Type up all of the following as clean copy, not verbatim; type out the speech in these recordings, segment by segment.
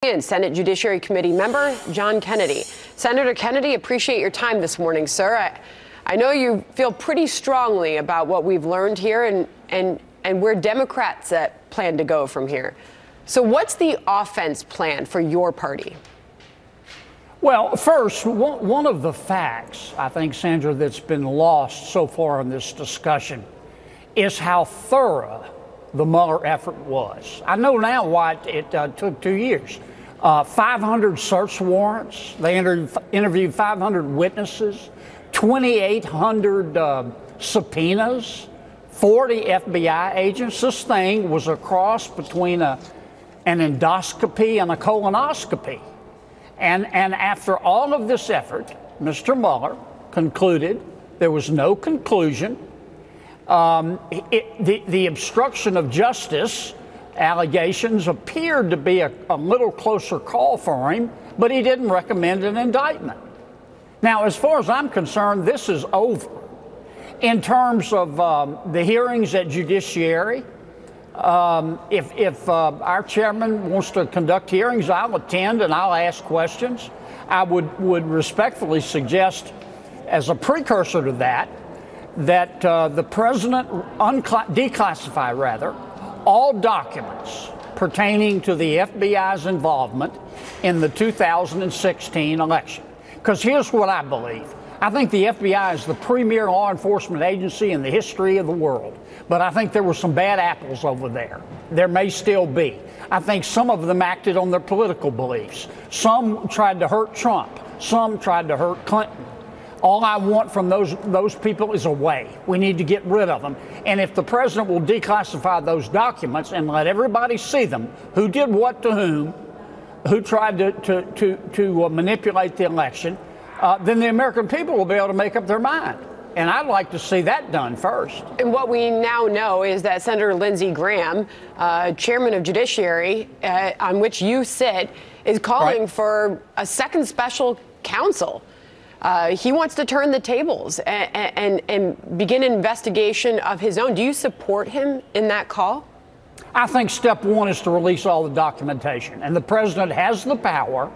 And Senate Judiciary Committee member John Kennedy. Senator Kennedy, appreciate your time this morning, sir. I know you feel pretty strongly about what we've learned here and where Democrats plan to go from here. So what's the offense plan for your party? Well, first, one of the facts, I think, Sandra, that's been lost so far in this discussion is how thorough the Mueller effort was. I know now why it took 2 years. 500 search warrants. They interviewed 500 witnesses, 2,800 subpoenas, 40 FBI agents. This thing was a cross between an endoscopy and a colonoscopy. And after all of this effort, Mr. Mueller concluded there was no conclusion. The obstruction of justice allegations appeared to be a little closer call for him, but he didn't recommend an indictment. Now, as far as I'm concerned, this is over. In terms of the hearings at Judiciary, if our chairman wants to conduct hearings, I'll attend and I'll ask questions. I would respectfully suggest, as a precursor to that the president declassify all documents pertaining to the FBI's involvement in the 2016 election. Because here's what I believe. I think the FBI is the premier law enforcement agency in the history of the world. But I think there were some bad apples over there. There may still be. I think some of them acted on their political beliefs. Some tried to hurt Trump. Some tried to hurt Clinton. All I want from those people is a way. We need to get rid of them. And if the president will declassify those documents and let everybody see them, who did what to whom, who tried to manipulate the election, then the American people will be able to make up their mind. And I'd like to see that done first. And what we now know is that Senator Lindsey Graham, chairman of Judiciary, on which you sit, is calling for a second special counsel. He wants to turn the tables and begin an investigation of his own. Do you support him in that call? I think step one is to release all the documentation. And the president has the power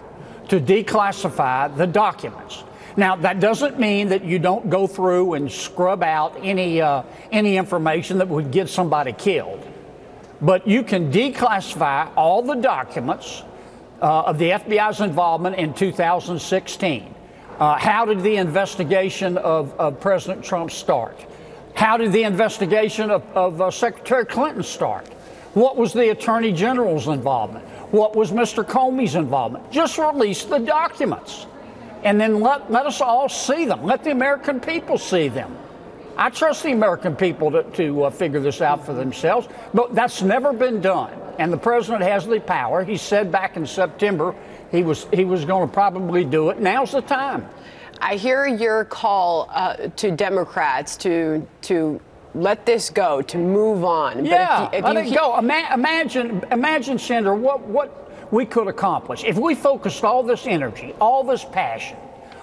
to declassify the documents. Now, that doesn't mean that you don't go through and scrub out any information that would get somebody killed. But you can declassify all the documents of the FBI's involvement in 2016. How did the investigation of President Trump start? How did the investigation of Secretary Clinton start? What was the Attorney General's involvement? What was Mr. Comey's involvement? Just release the documents. And then let us all see them. Let the American people see them. I trust the American people to figure this out for themselves, but that's never been done. And the president has the power. He said back in September he was going to probably do it. Now's the time. I hear your call to Democrats to let this go, to move on. Yeah, let it go. Imagine, Senator, what we could accomplish if we focused all this energy, all this passion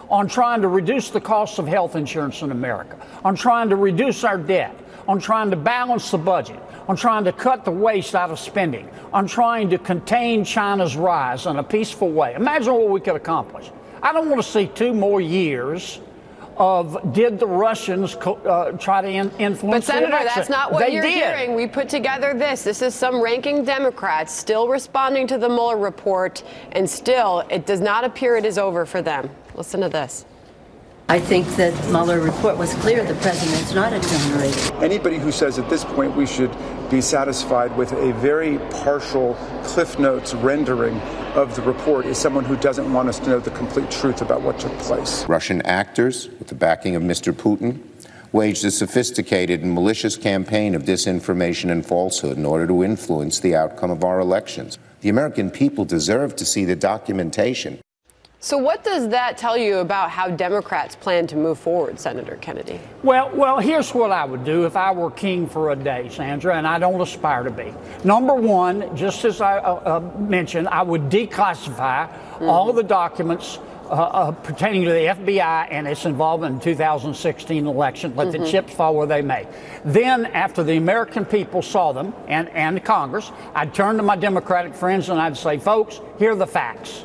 on trying to reduce the cost of health insurance in America, on trying to reduce our debt, on trying to balance the budget, on trying to cut the waste out of spending, on trying to contain China's rise in a peaceful way. Imagine what we could accomplish. I don't want to see 2 more years of did the Russians try to influence But, Senator, the election. that's not what you're hearing. We put together this. This is some ranking Democrats still responding to the Mueller report, and still it does not appear it is over for them. Listen to this. I think that Mueller report was clear. The president's not exonerated. Anybody who says at this point we should be satisfied with a very partial Cliff Notes rendering of the report is someone who doesn't want us to know the complete truth about what took place. Russian actors, with the backing of Mr. Putin, waged a sophisticated and malicious campaign of disinformation and falsehood in order to influence the outcome of our elections. The American people deserve to see the documentation. So what does that tell you about how Democrats plan to move forward, Senator Kennedy? Well, here's what I would do if I were king for a day, Sandra, and I don't aspire to be. Number one, just as I mentioned, I would declassify all of the documents pertaining to the FBI and its involvement in the 2016 election. Let the chips fall where they may. Then, after the American people saw them and the Congress, I'd turn to my Democratic friends and I'd say, folks, here are the facts.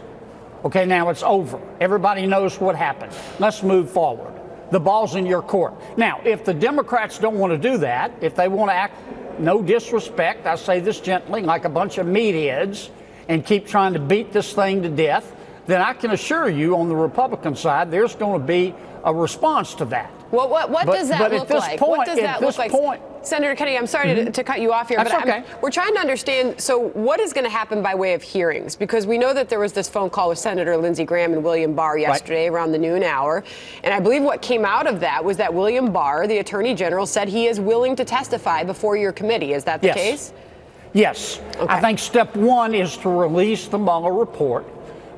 Okay, now it's over. Everybody knows what happened. Let's move forward. The ball's in your court. Now, if the Democrats don't want to do that, if they want to act, no disrespect, I say this gently, like a bunch of meatheads and keep trying to beat this thing to death, then I can assure you on the Republican side, there's going to be a response to that. Well, what does that look like? What does that look like? Senator Kennedy, I'm sorry to cut you off here, but we're trying to understand, so what is going to happen by way of hearings? Because we know that there was this phone call with Senator Lindsey Graham and William Barr yesterday around the noon hour, and I believe what came out of that was that William Barr, the Attorney General, said he is willing to testify before your committee. Is that the case? Yes. Okay. I think step one is to release the Mueller report.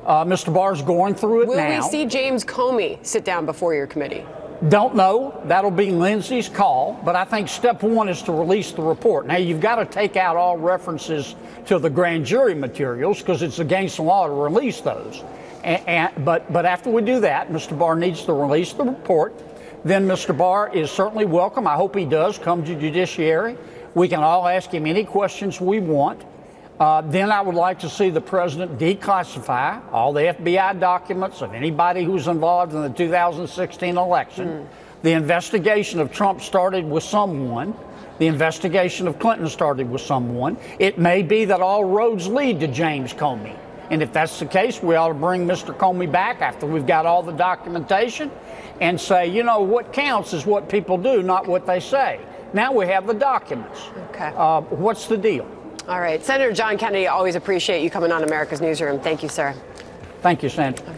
Mr. Barr's going through it now. Will we see James Comey sit down before your committee? Don't know. That'll be Lindsey's call. But I think step one is to release the report. Now, you've got to take out all references to the grand jury materials because it's against the law to release those. But after we do that, Mr. Barr needs to release the report. Then Mr. Barr is certainly welcome. I hope he does come to Judiciary. We can all ask him any questions we want. Then I would like to see the president declassify all the FBI documents of anybody who's involved in the 2016 election. The investigation of Trump started with someone. The investigation of Clinton started with someone. It may be that all roads lead to James Comey. And if that's the case, we ought to bring Mr. Comey back after we've got all the documentation and say, you know, what counts is what people do, not what they say. Now we have the documents. Okay. What's the deal? All right. Senator John Kennedy, always appreciate you coming on America's Newsroom. Thank you, sir. Thank you, Sandra.